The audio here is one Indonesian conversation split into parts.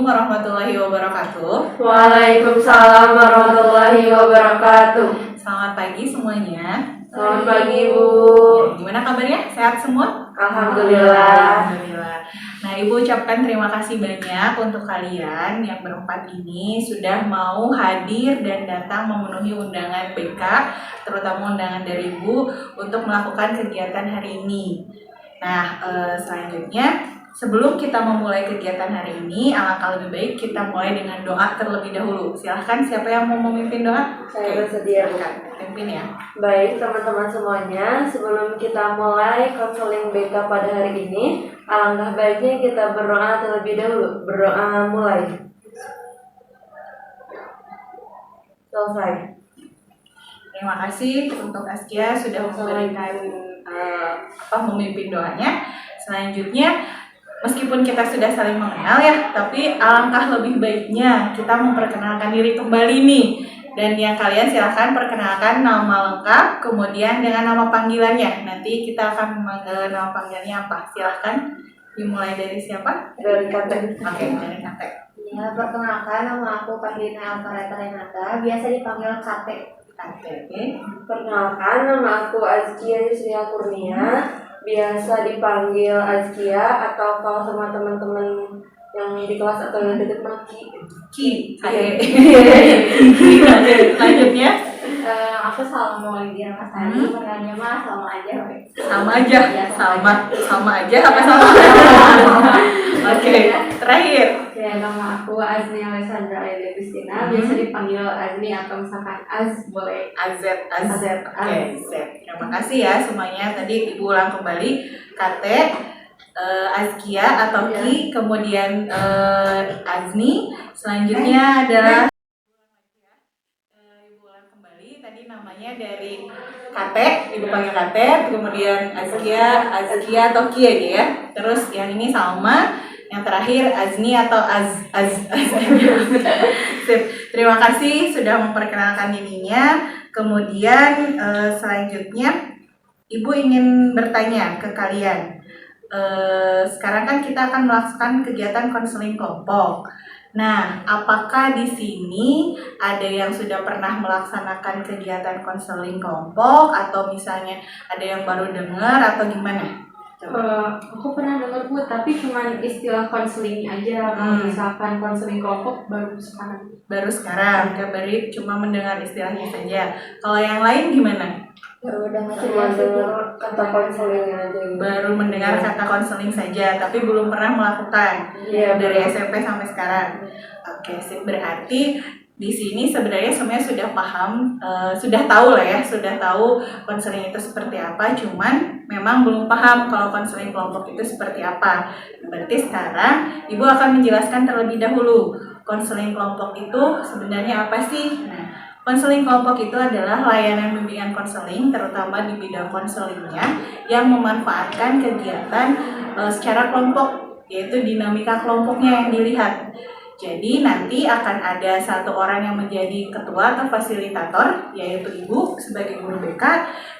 Assalamualaikum warahmatullahi wabarakatuh. Waalaikumsalam warahmatullahi wabarakatuh. Selamat pagi semuanya. Selamat pagi, Bu. Gimana kabarnya? Sehat semua? Alhamdulillah. Alhamdulillah. Nah, Ibu ucapkan terima kasih banyak untuk kalian yang berempat ini sudah mau hadir dan datang memenuhi undangan BK, terutama undangan dari Ibu untuk melakukan kegiatan hari ini. Nah, selanjutnya sebelum kita memulai kegiatan hari ini, alangkah lebih baik kita mulai dengan doa terlebih dahulu. Silahkan, siapa yang mau memimpin doa? Saya bersedia. Pimpin ya. Baik, teman-teman semuanya, sebelum kita mulai konseling BK pada hari ini, alangkah baiknya kita berdoa terlebih dahulu. Berdoa mulai. Selesai. Terima kasih untuk Askia sudah memberikan memimpin doanya. Selanjutnya, meskipun kita sudah saling mengenal ya, tapi alangkah lebih baiknya kita memperkenalkan diri kembali nih. Dan yang kalian silahkan perkenalkan nama lengkap, kemudian dengan nama panggilannya. Nanti kita akan memanggil nama panggilannya apa. Silahkan dimulai dari siapa? Dari Kate. Oke, dari Kate. Ya, perkenalkan nama aku Katrina Alvareta Renata, biasa dipanggil Kate. Kate. Perkenalkan, nama aku Azkia Yusria Kurnia, biasa dipanggil Azkia, atau kalau sama teman-teman yang di kelas atau yang deket Maki. Ki. Lanjutnya. Aku Salma Lydia Masani, panggilnya mah sama aja. Sama aja. Ya, Sama aja apa sama? Oke, terakhir. Ya, nama aku Azni Alessandra Aida Christina, biasa dipanggil Azni atau misalkan Az boleh. AZ. AZ. Oke, sip. Terima kasih ya semuanya. Tadi Ibu ulang kembali. Kate, Azkia atau Ki, kemudian Azni. Selanjutnya adalah Ibu ulang kembali. Tadi namanya dari Kate, Ibu panggil Kate, kemudian Azkia atau Ki aja ya. Terus yang ini Salma, yang terakhir Azni atau Az. Sip. Terima kasih sudah memperkenalkan dirinya. Kemudian selanjutnya Ibu ingin bertanya ke kalian. Sekarang kan kita akan melakukan kegiatan konseling kelompok. Nah, apakah di sini ada yang sudah pernah melaksanakan kegiatan konseling kelompok atau misalnya ada yang baru dengar atau gimana? Aku pernah dengar Bu, tapi cuma istilah konselingnya aja. Kalau misalkan konseling kelompok baru sekarang. Baru sekarang, Barit cuma mendengar istilahnya saja. Kalau yang lain gimana? Baru dengar Cuma dengar kata konselingnya aja gitu. Baru mendengar kata konseling saja, tapi belum pernah melakukan. Iya, Dari belum. SMP sampai sekarang. Oke, sip. Berarti di sini sebenarnya semuanya sudah paham, sudah tahu lah ya, sudah tahu konseling itu seperti apa, cuman memang belum paham kalau konseling kelompok itu seperti apa. Berarti sekarang Ibu akan menjelaskan terlebih dahulu konseling kelompok itu sebenarnya apa sih? Nah, konseling kelompok itu adalah layanan bimbingan konseling, terutama di bidang konselingnya, yang memanfaatkan kegiatan secara kelompok, yaitu dinamika kelompoknya yang dilihat. Jadi nanti akan ada satu orang yang menjadi ketua atau fasilitator, yaitu Ibu sebagai guru BK,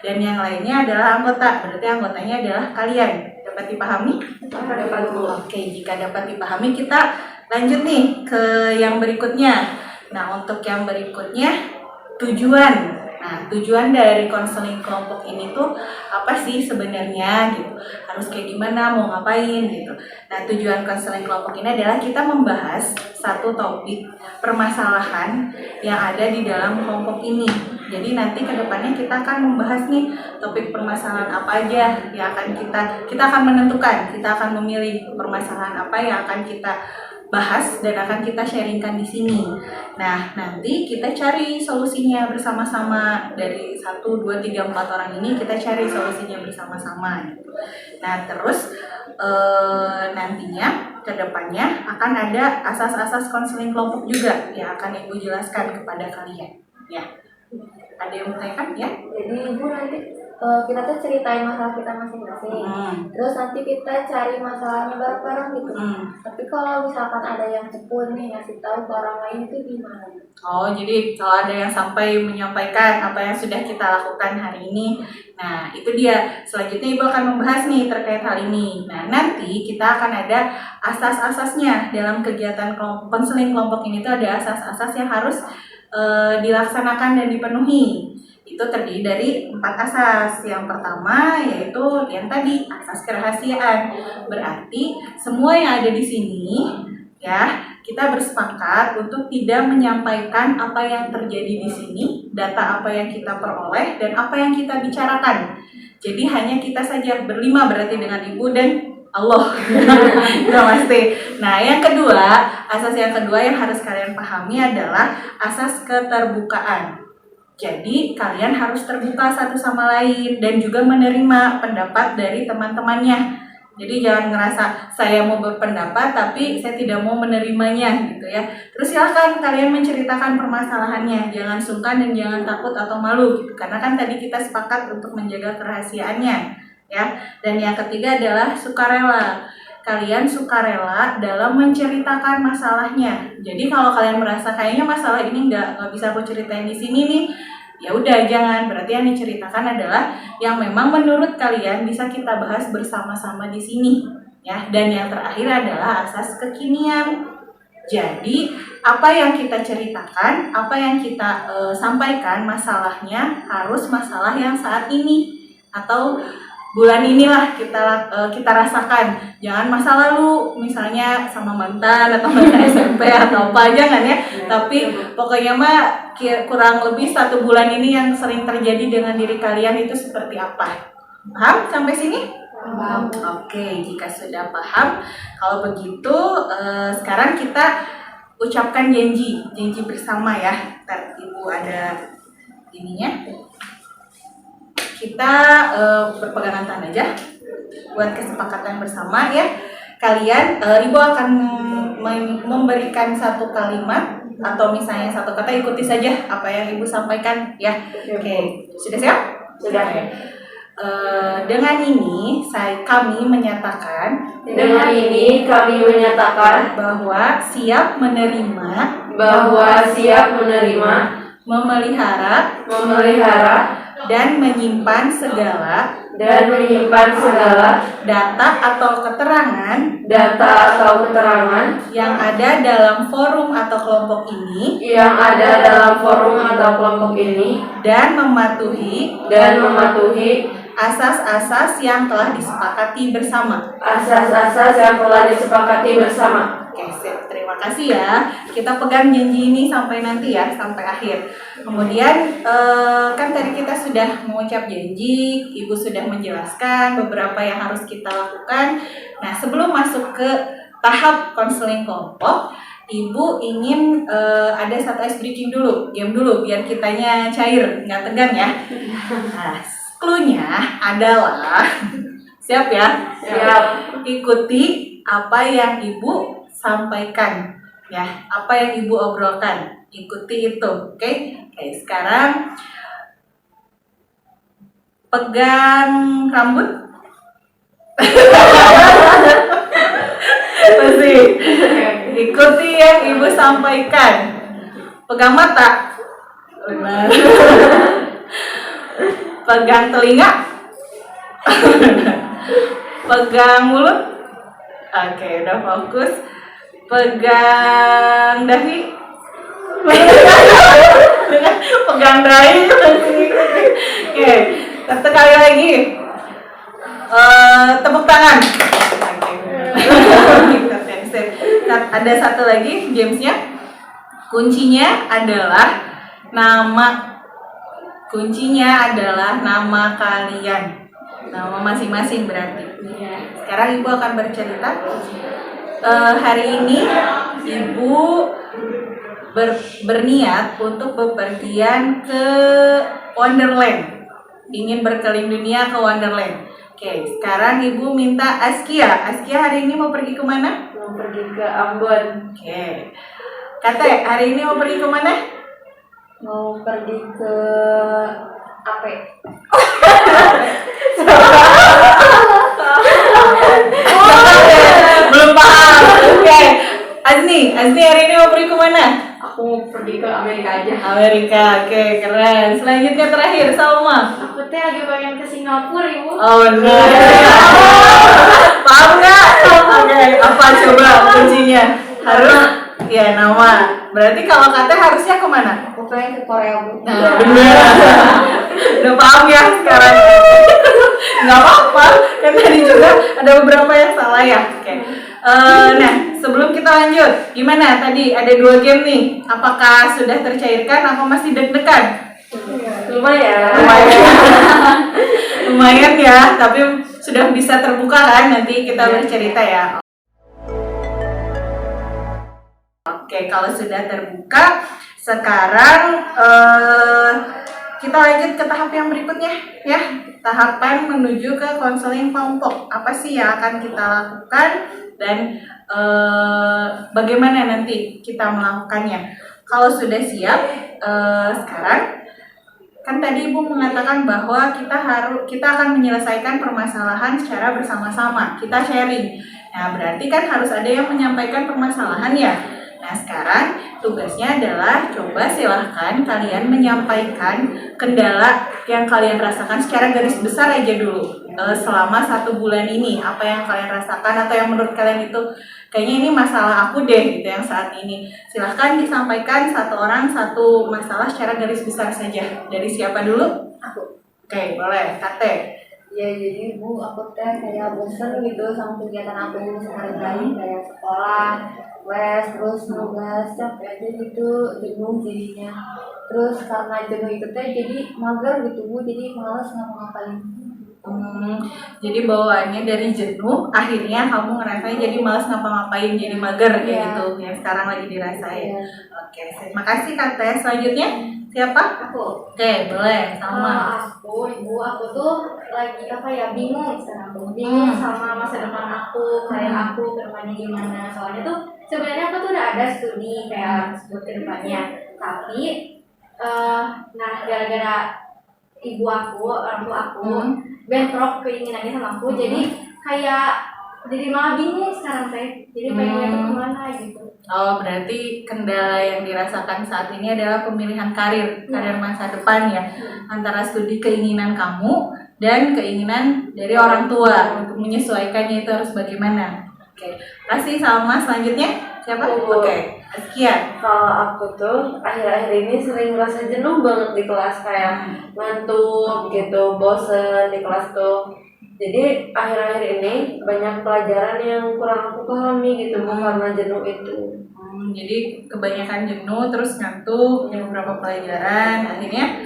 dan yang lainnya adalah anggota. Berarti anggotanya adalah kalian. Dapat dipahami? Dapat, Bu. Oke, jika dapat dipahami kita lanjut nih ke yang berikutnya. Nah, untuk yang berikutnya tujuan. Nah, tujuan dari konseling kelompok ini tuh apa sih sebenarnya gitu. Harus kayak gimana, mau ngapain gitu. Nah, tujuan konseling kelompok ini adalah kita membahas satu topik permasalahan yang ada di dalam kelompok ini. Jadi nanti ke depannya kita akan membahas nih topik permasalahan apa aja yang akan kita akan menentukan, kita akan memilih permasalahan apa yang akan kita bahas dan akan kita sharingkan di sini. Nah, nanti kita cari solusinya bersama-sama dari 1, 2, 3, 4 orang ini kita cari solusinya bersama-sama. Gitu. Nah, terus nantinya ke depannya akan ada asas-asas konseling kelompok juga yang akan Ibu jelaskan kepada kalian. Ya, ada yang mau tanyakan ya? Jadi Ibu nanti kita tuh ceritain masalah kita masing-masing. Terus nanti kita cari masalahnya bareng-bareng gitu. Tapi kalau misalkan ada yang cepu nih ngasih tahu ke orang lain itu gimana? Oh, jadi kalau ada yang sampai menyampaikan apa yang sudah kita lakukan hari ini, nah itu dia. Selanjutnya Ibu akan membahas nih terkait hal ini. Nah, nanti kita akan ada asas-asasnya dalam kegiatan konseling kelompok ini tuh ada asas-asas yang harus dilaksanakan dan dipenuhi. Itu terdiri dari 4 asas. Yang pertama yaitu yang tadi asas kerahasiaan. Berarti semua yang ada di sini ya kita bersepakat untuk tidak menyampaikan apa yang terjadi di sini, data apa yang kita peroleh, dan apa yang kita bicarakan. Jadi hanya kita saja berlima berarti dengan Ibu dan Allah. Namaste. Nah, yang kedua, asas yang kedua yang harus kalian pahami adalah asas keterbukaan. Jadi kalian harus terbuka satu sama lain dan juga menerima pendapat dari teman-temannya. Jadi jangan ngerasa saya mau berpendapat tapi saya tidak mau menerimanya gitu ya. Terus silakan kalian menceritakan permasalahannya, jangan sungkan dan jangan takut atau malu gitu. Karena kan tadi kita sepakat untuk menjaga kerahasiaannya ya. Dan yang ketiga adalah sukarela. Kalian sukarela dalam menceritakan masalahnya. Jadi kalau kalian merasa kayaknya masalah ini nggak bisa aku ceritain di sini nih, ya udah jangan. Berarti yang diceritakan adalah yang memang menurut kalian bisa kita bahas bersama-sama di sini ya. Dan yang terakhir adalah asas kekinian. Jadi apa yang kita ceritakan, apa yang kita sampaikan masalahnya harus masalah yang saat ini atau bulan inilah kita rasakan. Jangan masa lalu misalnya sama mantan atau mantan SMP atau apa, jangan ya. Tapi pokoknya mah kurang lebih 1 bulan ini yang sering terjadi dengan diri kalian itu seperti apa. Paham sampai sini? Paham. Oke, jika sudah paham, kalau begitu sekarang kita ucapkan janji bersama ya. Ntar Ibu ada ininya. Kita berpegangan tangan aja buat kesepakatan bersama ya. Kalian, Ibu akan memberikan 1 kalimat atau misalnya 1 kata, ikuti saja apa yang Ibu sampaikan ya. Oke, sudah siap? Sudah. Dengan ini kami menyatakan bahwa siap menerima, memelihara dan menyimpan segala data atau keterangan yang ada dalam forum atau kelompok ini dan mematuhi asas-asas yang telah disepakati bersama. Oke, sip. Terima kasih ya. Kita pegang janji ini sampai nanti ya, sampai akhir. Kemudian kan tadi kita sudah mengucap janji, Ibu sudah menjelaskan beberapa yang harus kita lakukan. Nah, sebelum masuk ke tahap konseling kelompok, Ibu ingin ada 1 ice breaking dulu, game dulu, biar kitanya cair, nggak tegang ya. Nah, clue-nya adalah, siap ya? Siap. Ikuti apa yang Ibu sampaikan ya, apa yang Ibu obrolkan, ikuti itu, oke? Oke, sekarang pegang rambut. Masih. Ikuti yang Ibu sampaikan. Pegang mata. Benar. Pegang telinga. Pegang mulut. Oke, udah fokus. Pegang dahi. Pegang dahi. Oke, sekali lagi. Tepuk tangan. Ada 1 lagi gamesnya. Kuncinya adalah nama kalian, nama masing-masing berarti. Sekarang Ibu akan bercerita. Hari ini Ibu berniat untuk bepergian ke Wonderland, ingin berkeliling dunia ke Wonderland. Oke, sekarang Ibu minta Askia hari ini mau pergi kemana? Mau pergi ke Ambon. Oke, Kate hari ini mau pergi kemana? Mau pergi ke AP. Belum paham. Oke. Azni hari ini mau pergi kemana? Aku mau pergi ke Amerika aja. Amerika, oke, keren. Selanjutnya terakhir, Salma. Aku teh lagi pengen ke Singapura, Ibu. Oh, benar. Paham nggak? Oke, apa coba kuncinya? Harus, ya nama. Berarti kalau kata harusnya kemana? Aku pengen ke Korea, Bu. Nah, benar. Udah paham ya sekarang? Nggak apa-apa, kan tadi juga ada beberapa yang salah ya. Oke. Nah, sebelum kita lanjut, gimana tadi ada 2 game nih? Apakah sudah tercairkan atau masih deg-degan? Lumayan. Lumayan ya, tapi sudah bisa terbuka kan? Nanti kita bercerita ya. Oke, kalau sudah terbuka, sekarang kita lanjut ke tahap yang berikutnya ya. Tahapan menuju ke konseling kelompok. Apa sih yang akan kita lakukan dan bagaimana nanti kita melakukannya? Kalau sudah siap, sekarang kan tadi Ibu mengatakan bahwa kita akan menyelesaikan permasalahan secara bersama-sama. Kita sharing. Nah, berarti kan harus ada yang menyampaikan permasalahan ya. Nah, sekarang tugasnya adalah coba silahkan kalian menyampaikan kendala yang kalian rasakan secara garis besar aja dulu. Selama 1 bulan ini, apa yang kalian rasakan atau yang menurut kalian itu kayaknya ini masalah aku deh gitu yang saat ini. Silahkan disampaikan satu orang satu masalah secara garis besar saja. Dari siapa dulu? Aku. Oke, boleh. Kate. Ya jadi Bu, aku teh kayak bosen gitu sama kegiatan aku sehari-hari kayak sekolah, les, terus nugas, capek aja gitu, jenuh jadinya. Terus karena jenuh itu teh jadi mager gitu Bu, jadi males ngapa-ngapain. Jadi bawaannya dari jenuh, akhirnya kamu ngerasain jadi malas ngapa-ngapain, jadi mager kayak Iya. gitu yang sekarang lagi dirasain. Iya. Oke, terima kasih Kate. Selanjutnya siapa? Aku. Oke, boleh. Sama. Ibu aku tuh lagi bingung sekarang tuh, bingung sama masa depan aku, karir aku ke depannya gimana. Soalnya tuh sebenarnya aku tuh udah ada studi kayak buat ke depannya, tapi nah gara-gara ibu aku, orang tua aku bentrok keinginannya sama aku, jadi malah bingung sekarang teh, jadi pengennya tuh kemana gitu. Oh, berarti kendala yang dirasakan saat ini adalah pemilihan karir masa depan ya, antara studi keinginan kamu dan keinginan dari orang tua untuk menyesuaikannya itu harus bagaimana. Oke, kasih Salma. Selanjutnya siapa? Oke, Askia. Kalau aku tuh akhir-akhir ini sering merasa jenuh banget di kelas, kayak ngantuk gitu, bosen di kelas tuh. Jadi akhir-akhir ini banyak pelajaran yang kurang aku pahami gitu, karena jenuh itu. Jadi kebanyakan jenuh, terus ngantuk di beberapa pelajaran, akhirnya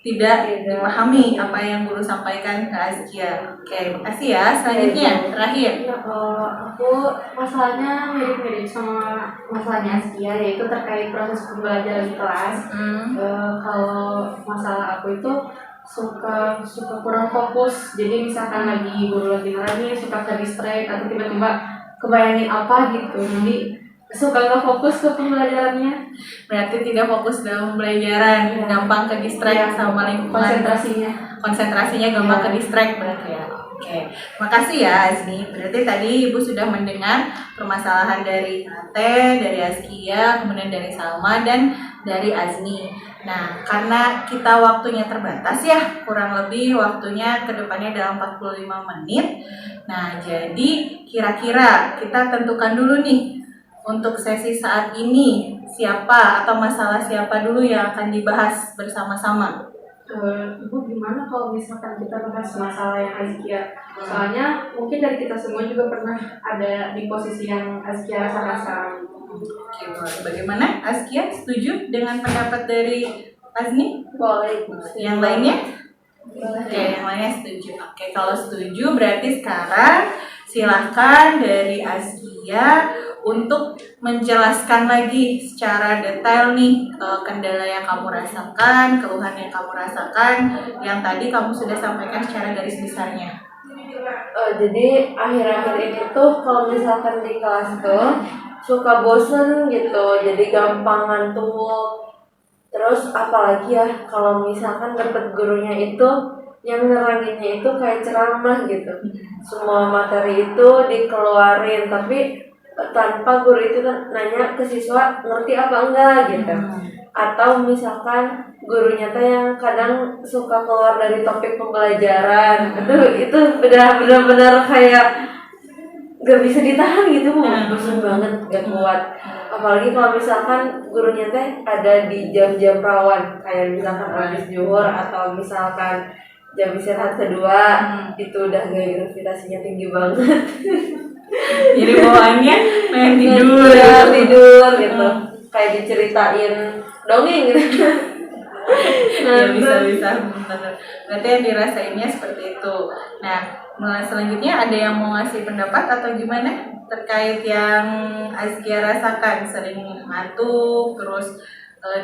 tidak dipahami apa yang guru sampaikan ke Azkia. Oke, makasih ya. Selanjutnya, terakhir. Ya, kalau aku masalahnya mirip-mirip sama masalahnya Askia, yaitu terkait proses pembelajaran di kelas. Kalau masalah aku itu suka kurang fokus. Jadi misalkan lagi guru lagi nerangin, suka ke distract atau tiba-tiba kebayangin apa gitu. Jadi suka nggak fokus ke pembelajarannya. Berarti tidak fokus dalam pembelajaran, gampang ke distract sama lingkungan. Konsentrasinya gampang ke distract berarti ya. Oke, makasih ya Azni. Berarti tadi Ibu sudah mendengar permasalahan dari Ate, dari Askia, kemudian dari Salma dan dari Azni. Nah, karena kita waktunya terbatas ya, kurang lebih waktunya ke depannya dalam 45 menit. Nah, jadi kira-kira kita tentukan dulu nih untuk sesi saat ini siapa atau masalah siapa dulu yang akan dibahas bersama-sama. Ibu gimana kalau misalkan kita bahas masalah yang Azkia? Soalnya mungkin dari kita semua juga pernah ada di posisi yang Azkia rasa-rasa. Oke, boleh. Bagaimana? Azkia setuju dengan pendapat dari Azni? Boleh. Yang lainnya? Oke, yang lainnya setuju. Oke, kalau setuju berarti sekarang silahkan dari Azkia untuk menjelaskan lagi secara detail nih kendala yang kamu rasakan, keluhan yang kamu rasakan, yang tadi kamu sudah sampaikan secara garis besarnya. Jadi akhir-akhir ini tuh kalau misalkan di kelas tuh suka bosen gitu, jadi gampang ngantuk. Terus apalagi ya kalau misalkan dapet gurunya itu yang neranginnya itu kayak ceramah gitu. Semua materi itu dikeluarin tapi tanpa guru itu nanya ke siswa ngerti apa enggak gitu. Atau misalkan gurunya tuh yang kadang suka keluar dari topik pembelajaran. Itu benar-benar kayak gak bisa ditahan gitu, bosan banget, gak kuat. Apalagi kalau misalkan gurunya teh ada di jam-jam rawan, kayak misalkan habis zuhur atau misalkan jam istirahat kedua, itu udah gaya gravitasinya tinggi banget. Jadi bawaannya pengen tidur. Tidur gitu, kayak diceritain dongeng gitu. Ya bisa bener. Berarti yang dirasainnya seperti itu. Nah, mulai selanjutnya ada yang mau ngasih pendapat atau gimana terkait yang Azkia rasakan, sering ngantuk terus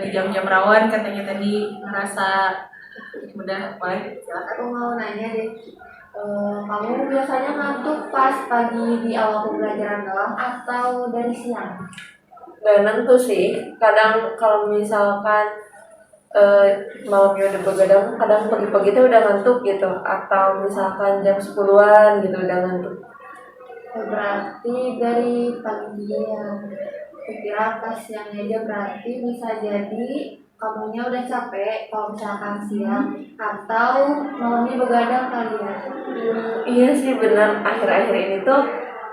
di jam-jam rawan katanya tadi ngerasa udah boleh silakan. Aku mau nanya deh, kamu biasanya ngantuk pas pagi di awal pembelajaran doang atau dari siang? Gak nentu sih, kadang kalau misalkan malamnya udah begadang, kadang pagi-pagi tuh udah ngantuk gitu, atau misalkan jam 10-an gitu udah ngantuk. Berarti dari pagi ya. Kira pas siang aja berarti bisa jadi kamunya udah capek kalau misalkan siang atau malamnya begadang kali ya. Iya sih benar, akhir-akhir ini tuh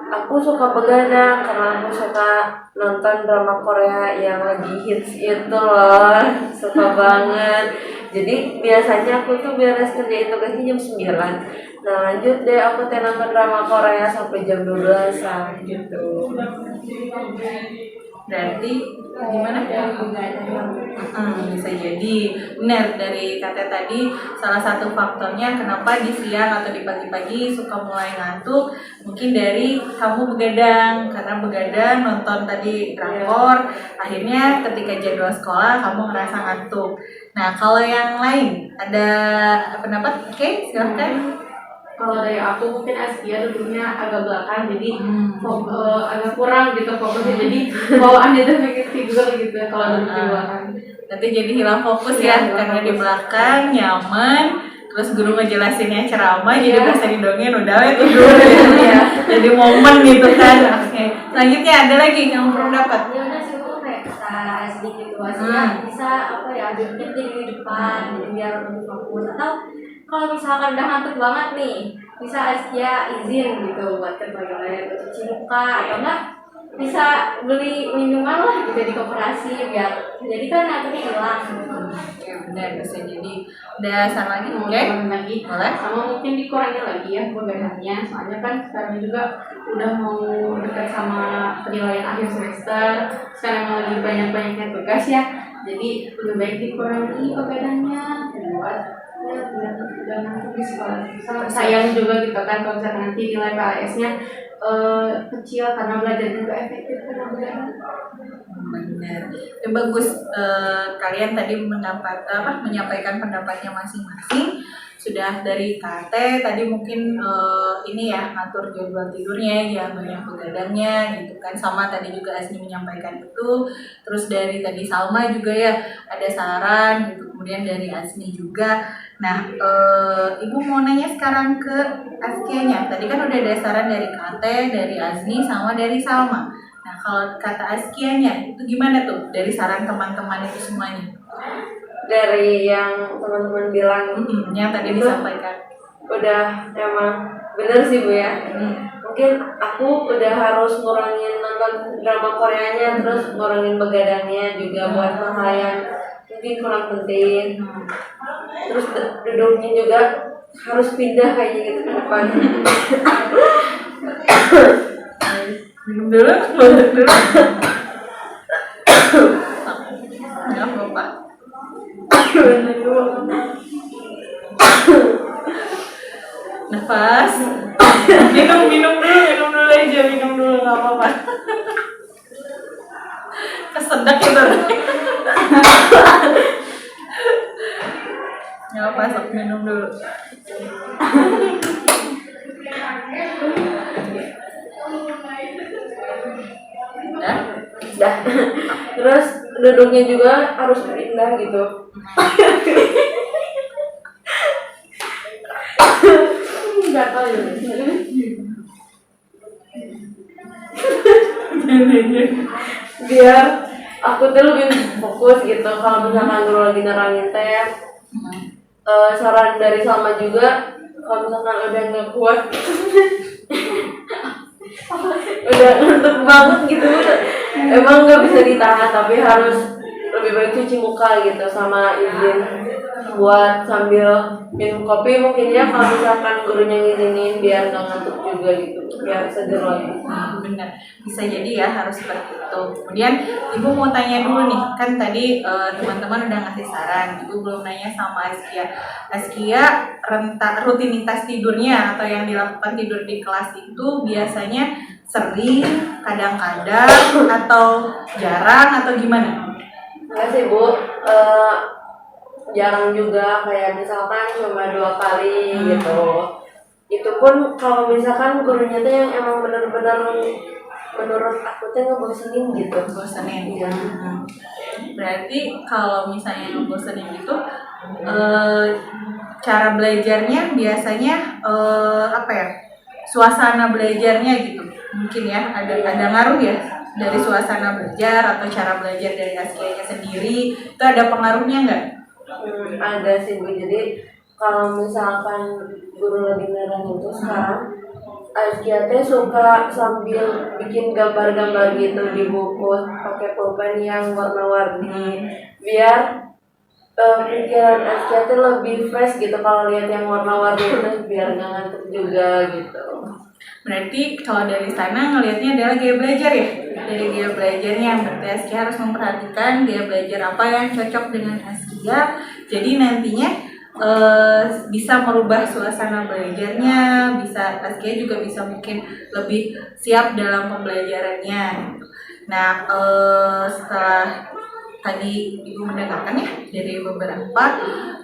aku suka begadang karena aku suka nonton drama Korea yang lagi hits itu loh, suka banget. Jadi biasanya aku tuh beres kerjain tugasnya jam 9. Nah lanjut deh aku teh nonton drama Korea sampai jam 12 gitu. Berarti gimana? Bisa jadi benar dari kata tadi salah satu faktornya kenapa di siang atau di pagi-pagi suka mulai ngantuk mungkin dari kamu begadang, karena begadang nonton tadi drakor, akhirnya ketika jadwal sekolah kamu ngerasa ngantuk. Nah kalau yang lain ada pendapat? Oke, silahkan. Kalau dari aku mungkin Askia duduknya agak belakang, jadi agak kurang gitu fokusnya, jadi bawaannya tuh mikir tidur gitu kalau duduk di belakang. Nanti jadi hilang fokus ya, karena di belakang nyaman, terus guru ngejelasinnya ceramah, jadi berasa didongeng udah tidur ya. Jadi momen gitu kan. Oke. Selanjutnya ada lagi yang pendapat? Ya udah sih aku kayak kata sedikit luasnya bisa apa ya duduknya di depan jadi biar lebih fokus, atau kalau misalkan udah ngantuk banget nih bisa Askia izin gitu buat ke toilet, buat cuci muka, atau enggak bisa beli minuman lah gitu di koperasi biar jadi kan ngantuknya hilang. Ya benar, bisa jadi. Ada saran lagi? Oke. Lagi Boleh? sama mungkin dikurangi lagi ya begadangnya, soalnya kan sekarang juga udah mau dekat sama penilaian akhir semester, sekarang lagi banyak-banyaknya tugas ya, jadi lebih baik dikurangi begadangnya buat dan nanti di sekolah sayang juga gitu kan kalau misalkan nanti nilai PAS-nya kecil karena belajarnya nggak efektif karena begadang. Benar. Ya, bagus kalian tadi menyampaikan pendapatnya masing-masing. Sudah dari KT tadi mungkin ini ya ngatur jadwal tidurnya, jangan banyak begadangnya gitu kan. Sama tadi juga Asni menyampaikan itu. Terus dari tadi Salma juga ya ada saran gitu. Kemudian dari Asni juga. Nah, Ibu mau nanya sekarang ke Askia-nya. Tadi kan udah ada saran dari KT, dari Asni, sama dari Salma. Nah, kalau kata Askia-nya itu gimana tuh dari saran teman-teman itu semuanya? Dari yang teman-teman bilang Yang tadi disampaikan. udah emang bener sih Bu ya. Mungkin aku udah harus ngurangin nonton drama Koreanya, terus ngurangin begadangnya juga buat hal yang mungkin kurang penting. Terus duduknya juga harus pindah kayaknya gitu ke depan. Minum dulu, batuk dulu. Nggak apa-apa. Nafas. Minum dulu aja, minum dulu nggak apa-apa. Kesedak itu. Nggak apa, sok minum dulu. Dah. Terus duduknya juga harus pindah gitu. Nggak tahu ya. Biar aku tuh lebih fokus gitu kalau misalkan guru lagi nerangin teh. Saran dari Salma juga kalau misalkan udah nggak kuat udah ngantuk banget gitu, emang nggak bisa ditahan tapi harus lebih baik cuci muka gitu sama izin buat sambil minum kopi mungkin ya kalau misalkan gurunya ngizinin biar nggak ngantuk juga gitu, biar seger lagi. Benar, bisa jadi ya harus seperti itu. Kemudian ibu mau tanya dulu nih, kan tadi teman-teman udah ngasih saran, ibu belum nanya sama Askia rutinitas tidurnya atau yang dilakukan tidur di kelas itu biasanya sering, kadang-kadang, atau jarang, atau gimana? Enggak sih Bu, jarang juga, kayak misalkan cuma 2 kali gitu. Itu pun kalau misalkan gurunya tuh yang emang benar-benar menurut aku tuh ngebosenin gitu. Bosenin. Iya. Berarti kalau misalnya ngebosenin itu cara belajarnya biasanya apa ya? Suasana belajarnya gitu. Mungkin ya ada ngaruh ya dari suasana belajar atau cara belajar dari Askia-nya sendiri, itu ada pengaruhnya nggak? Ada sih Bu, jadi kalau misalkan guru lagi nerangin itu sekarang Askia teh suka sambil bikin gambar-gambar gitu di buku pakai pulpen yang warna-warni biar pikiran Askia teh lebih fresh gitu kalau lihat yang warna-warni itu biar nggak ngantuk juga gitu. Berarti kalau dari sana ngelihatnya adalah gaya belajar ya? Dari gaya belajarnya, berarti Askia harus memperhatikan gaya belajar apa yang cocok dengan Askia. Jadi nantinya bisa merubah suasana belajarnya, bisa Askia juga bisa mungkin lebih siap dalam pembelajarannya. Nah, setelah tadi Ibu mendengarkan ya dari beberapa,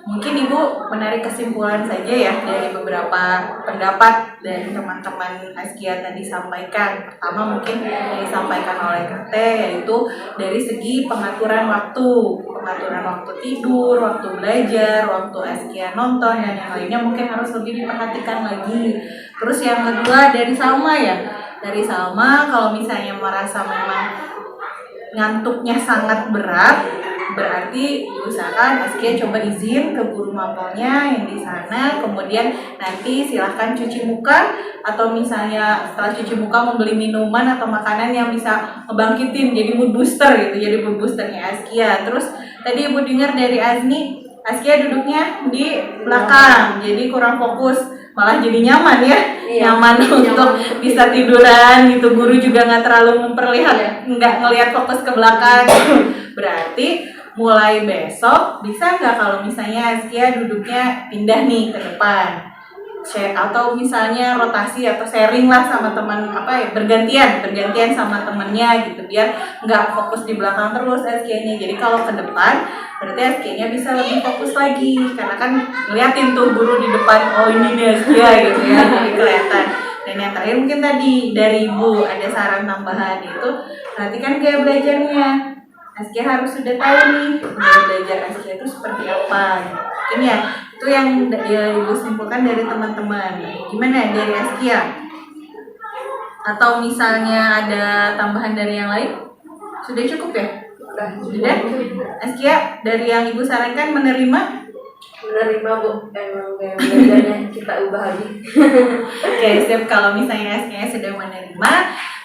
mungkin Ibu menarik kesimpulan saja ya dari beberapa pendapat dari teman-teman Askia tadi sampaikan. Pertama mungkin yang disampaikan oleh KT yaitu dari segi pengaturan waktu tidur, waktu belajar, waktu Askia nonton dan yang lainnya mungkin harus lebih diperhatikan lagi. Terus yang kedua dari Salma ya, dari Salma kalau misalnya merasa memang ngantuknya sangat berat, berarti diusahakan Askia coba izin ke guru mapelnya yang di sana, kemudian nanti silahkan cuci muka atau misalnya setelah cuci muka membeli minuman atau makanan yang bisa ngebangkitin jadi mood booster gitu, jadi mood boosternya Askia. Terus tadi Ibu dengar dari Azni, Askia duduknya di belakang, jadi kurang fokus, malah jadi nyaman ya, nyaman untuk bisa tiduran gitu. Guru juga nggak terlalu nggak ngelihat fokus ke belakang. Berarti mulai besok bisa nggak kalau misalnya Askia duduknya pindah nih ke depan, atau misalnya rotasi atau sharing lah sama teman bergantian sama temennya gitu, biar nggak fokus di belakang terus Askia-nya. Jadi kalau ke depan berarti Askia-nya bisa lebih fokus lagi karena kan ngeliatin tuh guru di depan, oh ini nih Askia gitu ya, jadi kelihatan. Dan yang terakhir mungkin tadi dari Ibu ada saran tambahan, itu perhatikan gaya belajarnya. Askia harus sudah tahu nih gaya belajar Askia itu seperti apa gitu. Mungkin ya itu yang Ibu simpulkan dari teman-teman. Gimana dari Askia? Atau misalnya ada tambahan dari yang lain? Sudah cukup ya? Sudah? Askia, dari yang Ibu sarankan menerima Bu, emang gaya belajarnya kita ubah lagi. Oke, siap. Kalau misalnya Askia sudah menerima,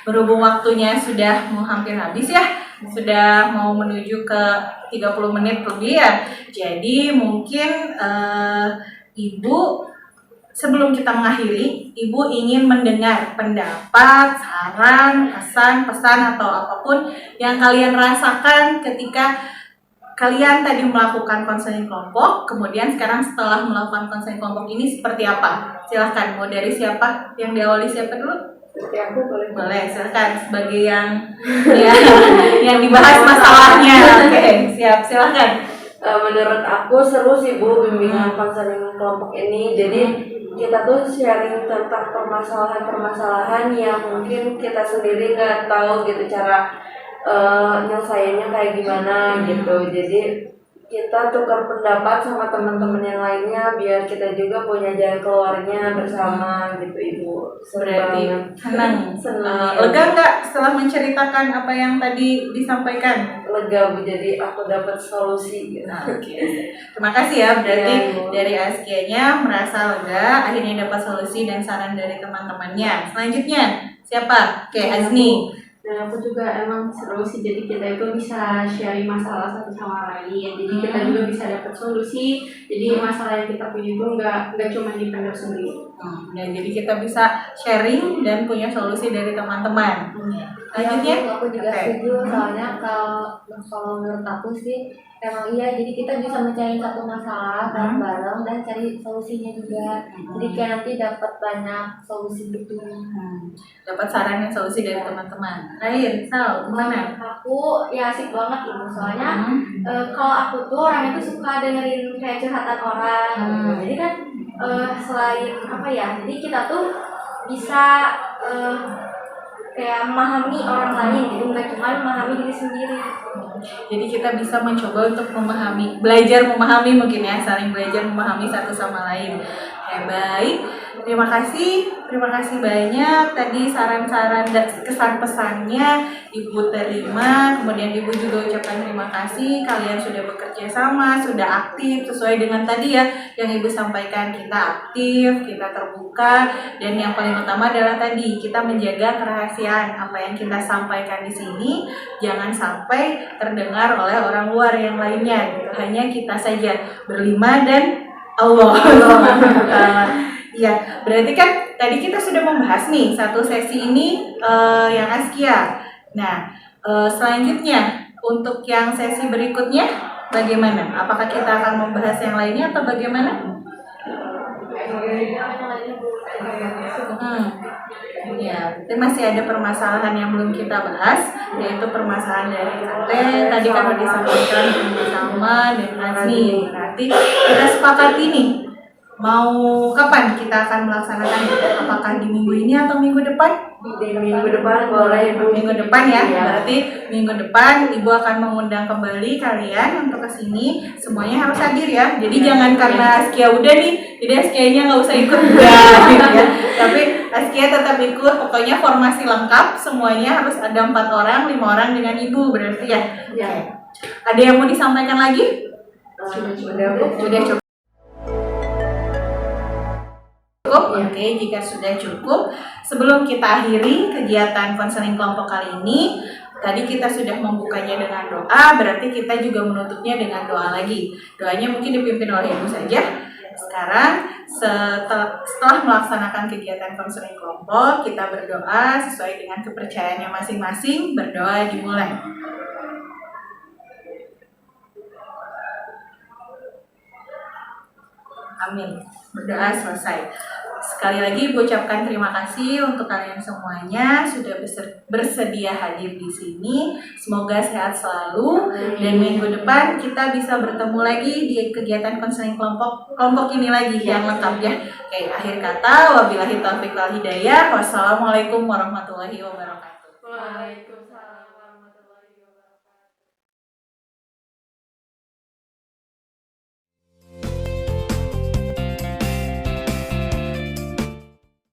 berhubung waktunya sudah mau hampir habis ya, sudah mau menuju ke 30 menit lebih ya. Jadi mungkin Ibu sebelum kita mengakhiri, Ibu ingin mendengar pendapat, saran, kesan, pesan atau apapun yang kalian rasakan ketika kalian tadi melakukan konseling kelompok, kemudian sekarang setelah melakukan konseling kelompok ini seperti apa? Silahkan, mau dari siapa? Yang diawali siapa dulu? Seperti aku boleh. Silahkan sebagai yang dibahas masalahnya. Oke, siap, silahkan. Menurut aku seru sih Bu bimbingan konseling kelompok ini. Jadi kita tuh sharing tentang permasalahan-permasalahan yang mungkin kita sendiri nggak tahu gitu cara nyelesainnya kayak gimana gitu. Jadi kita tukar pendapat sama teman-teman yang lainnya biar kita juga punya jalan keluarnya bersama gitu Ibu. Berarti senang. Senang. Lega nggak setelah menceritakan apa yang tadi disampaikan? Lega Bu, jadi aku dapat solusi gitu. Oke. Terima kasih ya, berarti Iya, Bu. dari Askia-nya merasa lega, akhirnya dapat solusi dan saran dari teman-temannya. Selanjutnya, siapa? Oke, Azni. Dan aku juga emang seru sih, jadi kita itu bisa sharing masalah satu sama lain, jadi kita juga bisa dapat solusi, jadi masalah yang kita punya itu nggak cuma dipendam sendiri. Dan jadi kita bisa sharing dan punya solusi dari teman-teman. Selanjutnya, Aku juga Oke. setuju, soalnya kalau menurut aku sih emang iya, jadi kita bisa mencari satu masalah bareng-bareng dan cari solusinya juga. Jadi kayak nanti dapat banyak solusi gitu. dapat saran dan solusi dari teman-teman. Terakhir, Sal, gimana? Aku ya asik banget itu, soalnya kalau aku tuh orangnya tuh suka dengerin kayak curhatan orang. Jadi kan selain apa ya, jadi kita tuh bisa kayak memahami orang lain, jadi nggak cuma memahami diri sendiri. Jadi kita bisa mencoba untuk memahami, belajar memahami mungkin ya, saling belajar memahami satu sama lain. Oke, baik. Terima kasih banyak tadi saran-saran dan kesan-pesannya Ibu terima. Kemudian Ibu juga ucapkan terima kasih, kalian sudah bekerja sama, sudah aktif sesuai dengan tadi ya yang Ibu sampaikan, kita aktif, kita terbuka, dan yang paling utama adalah tadi kita menjaga kerahasiaan apa yang kita sampaikan di sini jangan sampai terdengar oleh orang luar yang lainnya gitu. Hanya kita saja berlima dan Allah. Ya, berarti kan tadi kita sudah membahas nih satu sesi ini yang Askia. Nah, selanjutnya untuk yang sesi berikutnya bagaimana? Apakah kita akan membahas yang lainnya atau bagaimana? Ya, tapi masih ada permasalahan yang belum kita bahas, yaitu permasalahan dari KT. Tadi kan sudah disampaikan bersama dan Azni. Berarti kita sepakati nih, mau kapan kita akan melaksanakan? Apakah di minggu ini atau minggu depan? Di minggu depan boleh Bu. Minggu depan ya, Iya. berarti minggu depan Ibu akan mengundang kembali kalian untuk kesini. Semuanya harus hadir ya. Jadi jangan karena Askia udah nih, jadi Askianya nggak usah ikut enggak gitu ya. Tapi Askia tetap ikut. Pokoknya formasi lengkap, semuanya harus ada 4 orang, 5 orang dengan Ibu berarti ya. Ya, Ada yang mau disampaikan lagi? Sudah Bu. Sudah cukup. Oke, jika sudah cukup, sebelum kita akhiri kegiatan konseling kelompok kali ini, tadi kita sudah membukanya dengan doa, berarti kita juga menutupnya dengan doa lagi. Doanya mungkin dipimpin oleh Ibu saja. Sekarang setelah melaksanakan kegiatan konseling kelompok, kita berdoa sesuai dengan kepercayaannya masing-masing. Berdoa dimulai. Amin. Berdoa selesai. Sekali lagi Ibu ucapkan terima kasih untuk kalian semuanya sudah bersedia hadir di sini. Semoga sehat selalu dan minggu depan kita bisa bertemu lagi di kegiatan konseling kelompok ini lagi yang lengkap ya. Oke, akhir kata wabillahi taufiq wal hidayah. Wassalamualaikum warahmatullahi wabarakatuh. Waalaikumsalam.